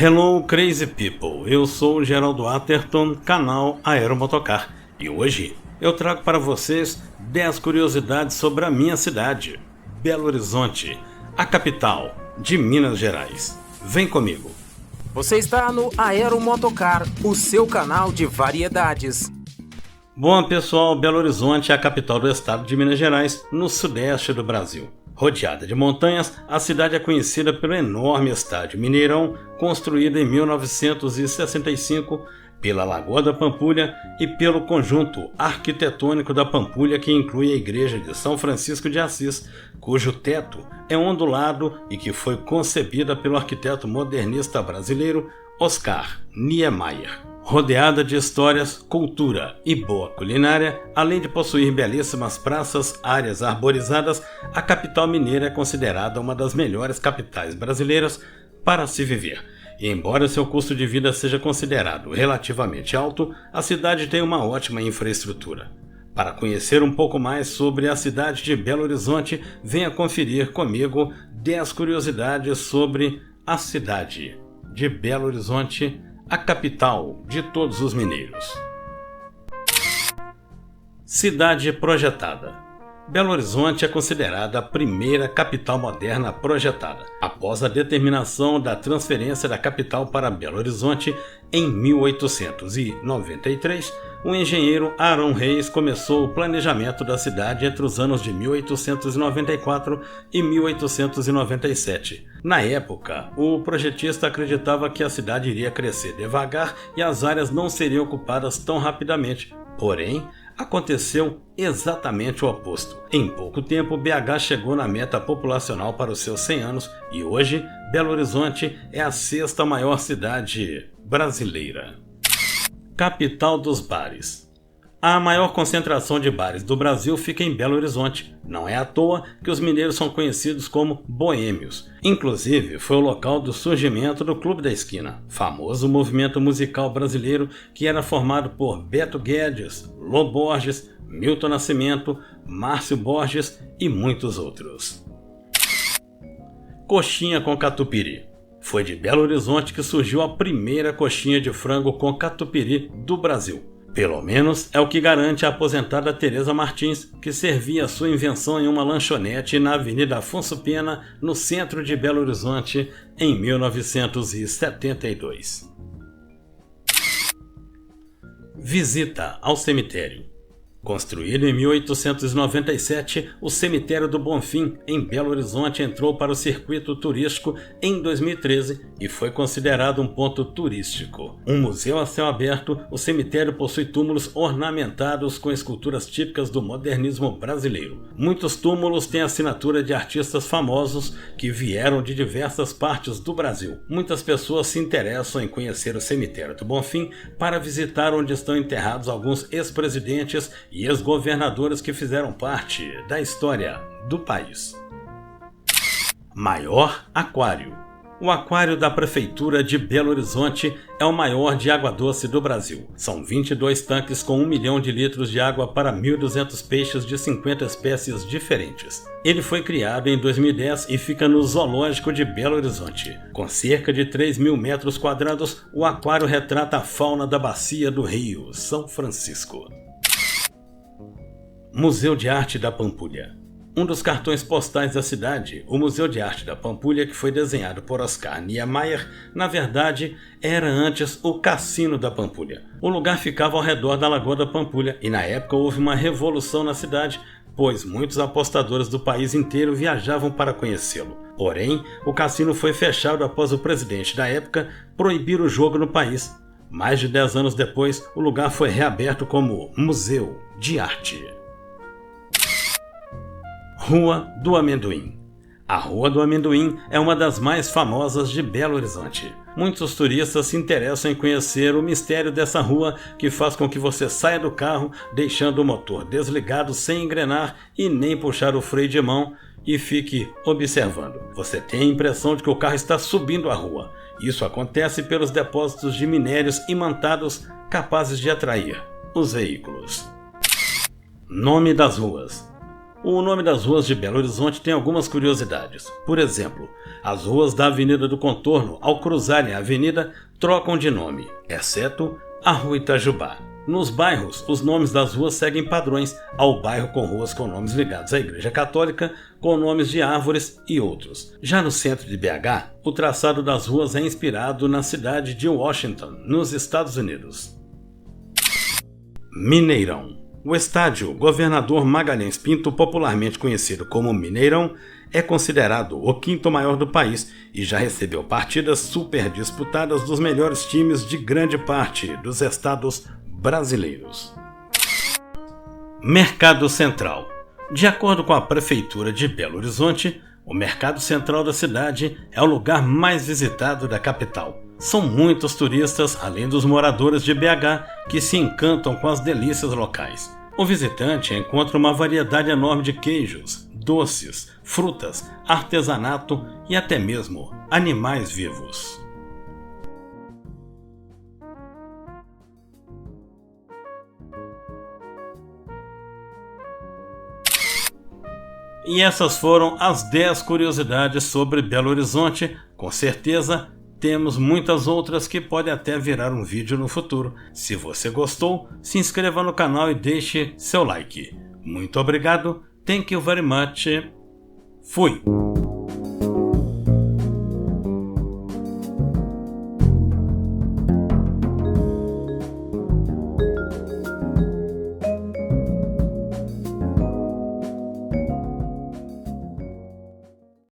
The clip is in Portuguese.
Hello Crazy People, eu sou o Geraldo Atherton, canal Aeromotocar, e hoje eu trago para vocês 10 curiosidades sobre a minha cidade, Belo Horizonte, a capital de Minas Gerais. Vem comigo! Você está no Aeromotocar, o seu canal de variedades. Bom pessoal, Belo Horizonte é a capital do estado de Minas Gerais, no sudeste do Brasil. Rodeada de montanhas, a cidade é conhecida pelo enorme estádio Mineirão, construído em 1965, pela Lagoa da Pampulha e pelo conjunto arquitetônico da Pampulha, que inclui a igreja de São Francisco de Assis, cujo teto é ondulado e que foi concebida pelo arquiteto modernista brasileiro Oscar Niemeyer. Rodeada de histórias, cultura e boa culinária, além de possuir belíssimas praças, áreas arborizadas, a capital mineira é considerada uma das melhores capitais brasileiras para se viver. E embora seu custo de vida seja considerado relativamente alto, a cidade tem uma ótima infraestrutura. Para conhecer um pouco mais sobre a cidade de Belo Horizonte, venha conferir comigo 10 curiosidades sobre a cidade de Belo Horizonte, a capital de todos os mineiros. Cidade projetada. Belo Horizonte é considerada a primeira capital moderna projetada, após a determinação da transferência da capital para Belo Horizonte em 1893. O engenheiro Arão Reis começou o planejamento da cidade entre os anos de 1894 e 1897. Na época, o projetista acreditava que a cidade iria crescer devagar e as áreas não seriam ocupadas tão rapidamente. Porém, aconteceu exatamente o oposto. Em pouco tempo, BH chegou na meta populacional para os seus 100 anos e hoje, Belo Horizonte é a 6ª maior cidade brasileira. Capital dos bares. A maior concentração de bares do Brasil fica em Belo Horizonte. Não é à toa que os mineiros são conhecidos como boêmios. Inclusive, foi o local do surgimento do Clube da Esquina, famoso movimento musical brasileiro que era formado por Beto Guedes, Lô Borges, Milton Nascimento, Márcio Borges e muitos outros. Coxinha com catupiry. Foi de Belo Horizonte que surgiu a primeira coxinha de frango com catupiry do Brasil. Pelo menos é o que garante a aposentada Tereza Martins, que servia sua invenção em uma lanchonete na Avenida Afonso Pena, no centro de Belo Horizonte, em 1972. Visita ao cemitério. Construído em 1897, o Cemitério do Bonfim, em Belo Horizonte, entrou para o circuito turístico em 2013 e foi considerado um ponto turístico. Um museu a céu aberto, o cemitério possui túmulos ornamentados com esculturas típicas do modernismo brasileiro. Muitos túmulos têm assinatura de artistas famosos que vieram de diversas partes do Brasil. Muitas pessoas se interessam em conhecer o Cemitério do Bonfim para visitar onde estão enterrados alguns ex-presidentes e ex-governadores que fizeram parte da história do país. Maior aquário. O aquário da Prefeitura de Belo Horizonte é o maior de água doce do Brasil. São 22 tanques com 1 milhão de litros de água para 1.200 peixes de 50 espécies diferentes. Ele foi criado em 2010 e fica no Zoológico de Belo Horizonte. Com cerca de 3.000 metros quadrados, o aquário retrata a fauna da bacia do Rio São Francisco. Museu de Arte da Pampulha. Um dos cartões postais da cidade, o Museu de Arte da Pampulha, que foi desenhado por Oscar Niemeyer, na verdade, era antes o Cassino da Pampulha. O lugar ficava ao redor da Lagoa da Pampulha e na época houve uma revolução na cidade, pois muitos apostadores do país inteiro viajavam para conhecê-lo. Porém, o cassino foi fechado após o presidente da época proibir o jogo no país. Mais de 10 anos depois, o lugar foi reaberto como Museu de Arte. Rua do Amendoim. A Rua do Amendoim é uma das mais famosas de Belo Horizonte. Muitos turistas se interessam em conhecer o mistério dessa rua que faz com que você saia do carro deixando o motor desligado sem engrenar e nem puxar o freio de mão e fique observando. Você tem a impressão de que o carro está subindo a rua. Isso acontece pelos depósitos de minérios imantados capazes de atrair os veículos. Nome das ruas. O nome das ruas de Belo Horizonte tem algumas curiosidades. Por exemplo, as ruas da Avenida do Contorno, ao cruzarem a avenida, trocam de nome, exceto a Rua Itajubá. Nos bairros, os nomes das ruas seguem padrões, ao bairro com ruas com nomes ligados à Igreja Católica, com nomes de árvores e outros. Já no centro de BH, o traçado das ruas é inspirado na cidade de Washington, nos Estados Unidos. Mineirão. O estádio Governador Magalhães Pinto, popularmente conhecido como Mineirão, é considerado o quinto maior do país e já recebeu partidas super disputadas dos melhores times de grande parte dos estados brasileiros. Mercado Central. De acordo com a Prefeitura de Belo Horizonte, o Mercado Central da cidade é o lugar mais visitado da capital. São muitos turistas, além dos moradores de BH, que se encantam com as delícias locais. O visitante encontra uma variedade enorme de queijos, doces, frutas, artesanato e até mesmo animais vivos. E essas foram as 10 curiosidades sobre Belo Horizonte. Com certeza, temos muitas outras que podem até virar um vídeo no futuro. Se você gostou, se inscreva no canal e deixe seu like. Muito obrigado. Thank you very much. Fui!